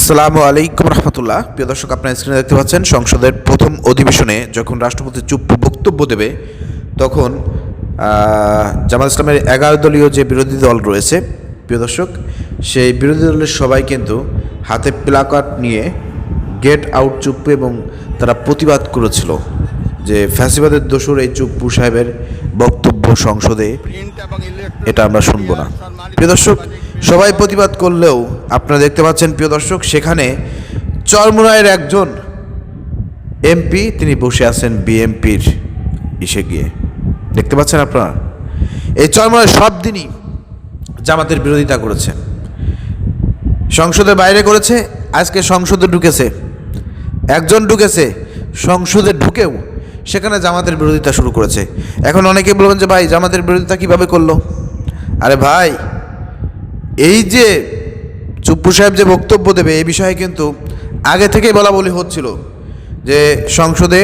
আসসালামু আলাইকুম রহমতুল্লাহ। প্রিয় দর্শক, আপনার স্ক্রিনে দেখতে পাচ্ছেন সংসদের প্রথম অধিবেশনে যখন রাষ্ট্রপতি চুপ বক্তব্য দেবে তখন জামাত ইসলামের 11 দলীয় যে বিরোধী দল রয়েছে, প্রিয় দর্শক, সেই বিরোধী দলের সবাই কিন্তু হাতে প্লাকার্ড নিয়ে গেট আউট চুপ্পু এবং তারা প্রতিবাদ করেছিল যে ফ্যাসিবাদের দোসর এই চুপ্পু সাহেবের বক্তব্য সংসদে এটা আমরা শুনবো না। প্রিয় দর্শক, সবাই প্রতিবাদ করলেও আপনারা দেখতে পাচ্ছেন প্রিয় দর্শক, সেখানে চরমোনাইয়ের একজন এমপি তিনি বসে আছেন বিএমপির ইসে গিয়ে, দেখতে পাচ্ছেন আপনারা। এই চরমোনাই সব দিনই জামাতের বিরোধিতা করেছে, সংসদের বাইরে করেছে, আজকে সংসদে ঢুকেছে, একজন ঢুকেছে সংসদে ঢুকেও সেখানে জামাতের বিরোধিতা শুরু করেছে। এখন অনেকে বলবেন যে ভাই জামাতের বিরোধিতা কিভাবে করলো? আরে ভাই, এই যে চুপ্পু সাহেব যে বক্তব্য দেবে এই বিষয়ে কিন্তু আগে থেকেই বলা বলি হচ্ছিল যে সংসদে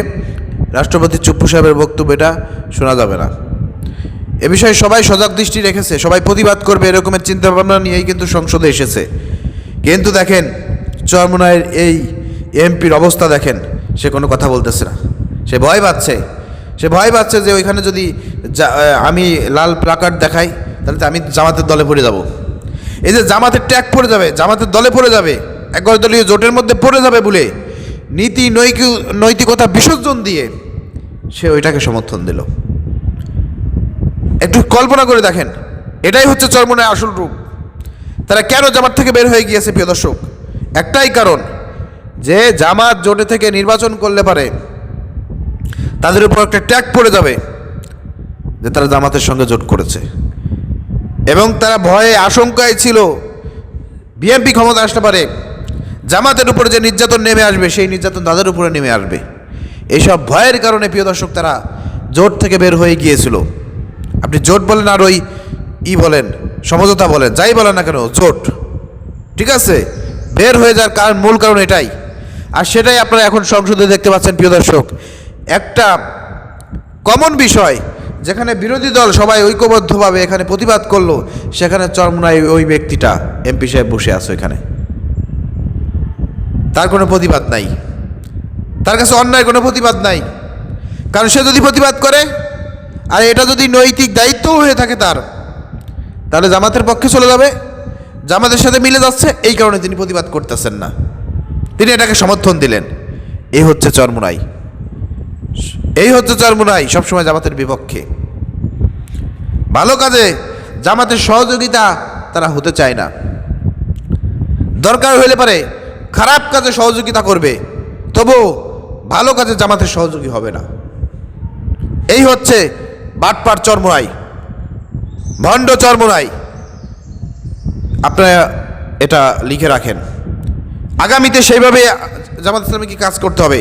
রাষ্ট্রপতি চুপ্পু সাহেবের বক্তব্য এটা শোনা যাবে না। এ বিষয়ে সবাই সজাগ দৃষ্টি রেখেছে, সবাই প্রতিবাদ করবে এরকমের চিন্তাভাবনা নিয়েই কিন্তু সংসদে এসেছে। কিন্তু দেখেন চরমোনাইয়ের এই এমপির অবস্থা দেখেন, সে কোনো কথা বলতেছে না, সে ভয় পাচ্ছে যে ওইখানে যদি আমি লাল প্লাকার্ড দেখাই তাহলে তো আমি জামাতের দলে পড়ে যাব। এই যে জামাতের ট্যাগ পড়ে যাবে, জামাতের দলে পড়ে যাবে, 11 দলীয় জোটের মধ্যে পড়ে যাবে বলে নীতি নৈতিকতা বিসর্জন দিয়ে সে ওইটাকে সমর্থন দিল। একটু কল্পনা করে দেখেন, এটাই হচ্ছে চরমোনাইয়ের আসল রূপ। তারা কেন জামাত থেকে বের হয়ে গিয়েছে প্রিয় দর্শক? একটাই কারণ, যে জামাত জোটে থেকে নির্বাচন করলে পারে তাদের উপর একটা ট্যাগ পড়ে যাবে যে তারা জামাতের সঙ্গে জোট করেছে, এবং তারা ভয়ে আশঙ্কায় ছিল বিএনপি ক্ষমতা আসতে পারে, জামাতের উপরে যে নির্যাতন নেমে আসবে সেই নির্যাতন তাদের উপরে নেমে আসবে। এইসব ভয়ের কারণে প্রিয় দর্শক তারা জোট থেকে বের হয়ে গিয়েছিল। আপনি জোট বলেন আর ওই বলেন সমঝোতা বলেন, যাই বলেন না কেন, জোট, ঠিক আছে? বের হয়ে যাওয়ার মূল কারণ এটাই। আর সেটাই আপনারা এখন সংসদে দেখতে পাচ্ছেন প্রিয় দর্শক। একটা কমন বিষয় যেখানে বিরোধী দল সবাই ঐক্যবদ্ধভাবে এখানে প্রতিবাদ করলো, সেখানে চরমোনাই ওই ব্যক্তিটা এমপি সাহেব বসে আছে এখানে, তার কোনো প্রতিবাদ নাই, তার কাছে অন্যায় কোনো প্রতিবাদ নাই। কারণ সে যদি প্রতিবাদ করে আর এটা যদি নৈতিক দায়িত্বও হয়ে থাকে তার, তাহলে জামাতের পক্ষে চলে যাবে, জামাতের সাথে মিলে যাচ্ছে, এই কারণে তিনি প্রতিবাদ করতেছেন না, তিনি এটাকে সমর্থন দিলেন। এই হচ্ছে চরমোনাই, সবসময় জামাতের বিপক্ষে। ভালো কাজে জামাতের সহযোগিতা তারা হতে চায় না, দরকার হলে পারে খারাপ কাজে সহযোগিতা করবে, তবু ভালো কাজে জামাতের সহযোগী হবে না। এই হচ্ছে বাটপার চরমোনাই, ভণ্ড চরমোনাই। আপনারা এটা লিখে রাখেন, আগামীতে সেইভাবে জামাত ইসলামীকে কাজ করতে হবে।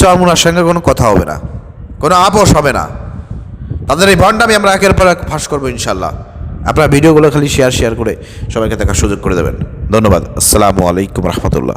চরমোনার সঙ্গে কোনো কথা হবে না, কোনো আপোষ হবে না। তাদের এই ভণ্ডামি আমরা একের পর এক ফাঁস করবো ইনশাল্লাহ। আপনারা ভিডিওগুলো খালি শেয়ার করে সবাইকে দেখার সুযোগ করে দেবেন। ধন্যবাদ। আসসালামু আলাইকুম রহমতুল্লাহ।